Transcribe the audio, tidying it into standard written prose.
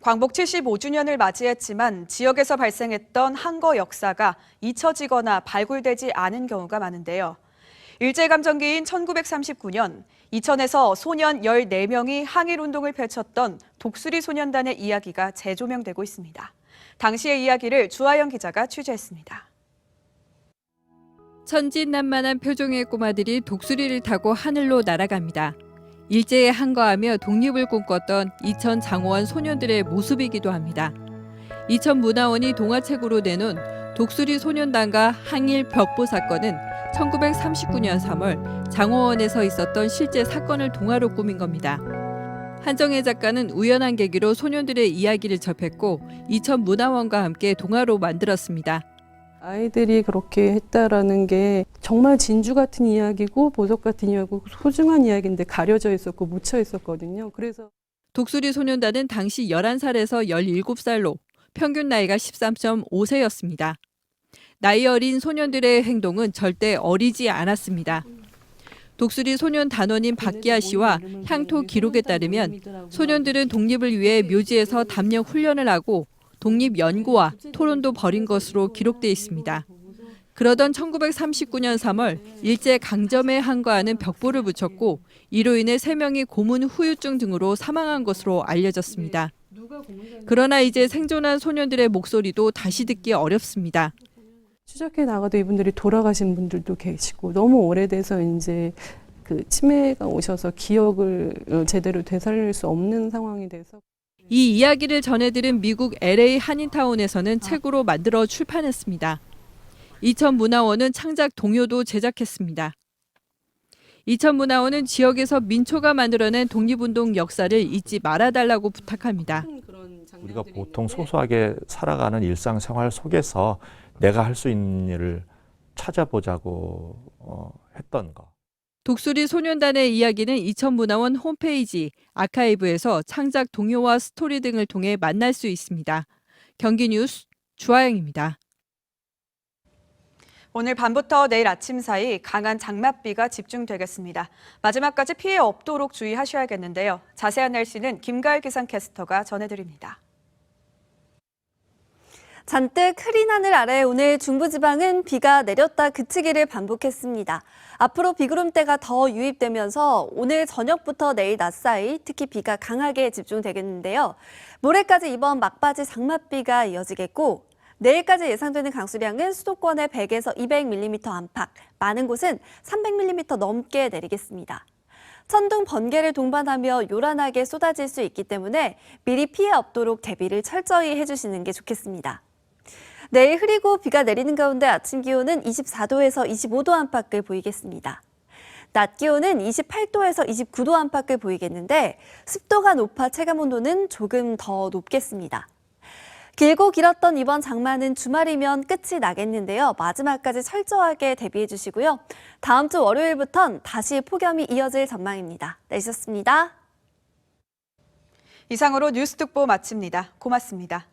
광복 75주년을 맞이했지만 지역에서 발생했던 항거 역사가 잊혀지거나 발굴되지 않은 경우가 많은데요. 일제감정기인 1939년 이천에서 소년 14명이 항일운동을 펼쳤던 독수리 소년단의 이야기가 재조명되고 있습니다. 당시의 이야기를 주하영 기자가 취재했습니다. 천진난만한 표정의 꼬마들이 독수리를 타고 하늘로 날아갑니다. 일제에 항거하며 독립을 꿈꿨던 이천 장호원 소년들의 모습이기도 합니다. 이천문화원이 동화책으로 내놓은 독수리 소년단과 항일 벽보 사건은 1939년 3월 장호원에서 있었던 실제 사건을 동화로 꾸민 겁니다. 한정혜 작가는 우연한 계기로 소년들의 이야기를 접했고 이천문화원과 함께 동화로 만들었습니다. 아이들이 그렇게 했다라는 게 정말 진주 같은 이야기고 보석 같은 이야기고 소중한 이야기인데 가려져 있었고 묻혀 있었거든요. 그래서 독수리 소년단은 당시 11살에서 17살로 평균 나이가 13.5세였습니다. 나이 어린 소년들의 행동은 절대 어리지 않았습니다. 독수리 소년 단원인 박기아 씨와 향토 기록에 따르면 소년들은 독립을 위해 묘지에서 담력 훈련을 하고 독립 연구와 토론도 벌인 것으로 기록돼 있습니다. 그러던 1939년 3월 일제 강점에 항거하는 벽보를 붙였고 이로 인해 3명이 고문 후유증 등으로 사망한 것으로 알려졌습니다. 그러나 이제 생존한 소년들의 목소리도 다시 듣기 어렵습니다. 추적해 나가도 이분들이 돌아가신 분들도 계시고 너무 오래돼서 이제 그 치매가 오셔서 기억을 제대로 되살릴 수 없는 상황이 돼서 이 이야기를 전해들은 미국 LA 한인타운에서는 책으로 만들어 출판했습니다. 이천문화원은 창작 동요도 제작했습니다. 이천문화원은 지역에서 민초가 만들어낸 독립운동 역사를 잊지 말아달라고 부탁합니다. 우리가 보통 소소하게 살아가는 일상생활 속에서 내가 할 수 있는 일을 찾아보자고 했던 거. 독수리 소년단의 이야기는 이천문화원 홈페이지 아카이브에서 창작 동요와 스토리 등을 통해 만날 수 있습니다. 경기 뉴스 주하영입니다. 오늘 밤부터 내일 아침 사이 강한 장맛비가 집중되겠습니다. 마지막까지 피해 없도록 주의하셔야겠는데요. 자세한 날씨는 김가을 기상캐스터가 전해드립니다. 잔뜩 흐린 하늘 아래 오늘 중부지방은 비가 내렸다 그치기를 반복했습니다. 앞으로 비구름대가 더 유입되면서 오늘 저녁부터 내일 낮 사이 특히 비가 강하게 집중되겠는데요. 모레까지 이번 막바지 장맛비가 이어지겠고 내일까지 예상되는 강수량은 수도권에 100에서 200mm 안팎, 많은 곳은 300mm 넘게 내리겠습니다. 천둥, 번개를 동반하며 요란하게 쏟아질 수 있기 때문에 미리 피해 없도록 대비를 철저히 해주시는 게 좋겠습니다. 내일 흐리고 비가 내리는 가운데 아침 기온은 24도에서 25도 안팎을 보이겠습니다. 낮 기온은 28도에서 29도 안팎을 보이겠는데 습도가 높아 체감온도는 조금 더 높겠습니다. 길고 길었던 이번 장마는 주말이면 끝이 나겠는데요. 마지막까지 철저하게 대비해 주시고요. 다음 주 월요일부턴 다시 폭염이 이어질 전망입니다. 내셨습니다. 이상으로 뉴스 특보 마칩니다. 고맙습니다.